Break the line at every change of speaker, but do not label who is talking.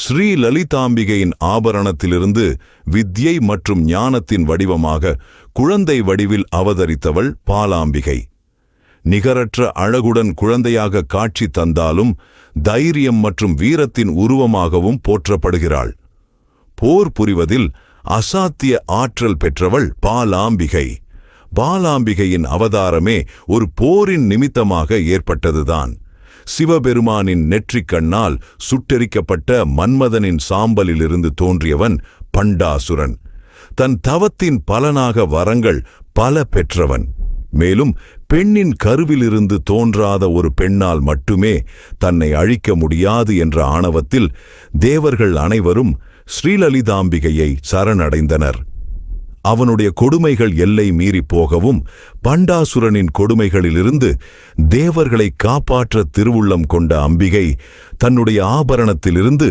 ஸ்ரீ லலிதாம்பிகையின் ஆபரணத்திலிருந்து வித்யை மற்றும் ஞானத்தின் வடிவமாக குழந்தை வடிவில் அவதரித்தவள் பாலாம்பிகை. நிகரற்ற அழகுடன் குழந்தையாக காட்சி தந்தாலும் தைரியம் மற்றும் வீரத்தின் உருவமாகவும் போற்றப்படுகிறாள். போர் புரிவதில் அசாத்திய ஆற்றல் பெற்றவள் பாலாம்பிகை. பாலாம்பிகையின் அவதாரமே ஒரு போரின் நிமித்தமாக ஏற்பட்டதுதான். சிவபெருமானின் நெற்றிக்கண்ணால் சுட்டெரிக்கப்பட்ட மன்மதனின் சாம்பலிலிருந்து தோன்றியவன் பண்டாசுரன். தன் தவத்தின் பலனாக வரங்கள் பல பெற்றவன். மேலும் பெண்ணின் கருவிலிருந்து தோன்றாத ஒரு பெண்ணால் மட்டுமே தன்னை அழிக்க முடியாது என்ற ஆணவத்தில் தேவர்கள் அனைவரும் ஸ்ரீலலிதாம்பிகையை சரணடைந்தனர். அவனுடைய கொடுமைகள் எல்லை மீறி போகவும் பண்டாசுரனின் கொடுமைகளிலிருந்து தேவர்களை காப்பாற்ற திருவுள்ளம் கொண்ட அம்பிகை தன்னுடைய ஆபரணத்திலிருந்து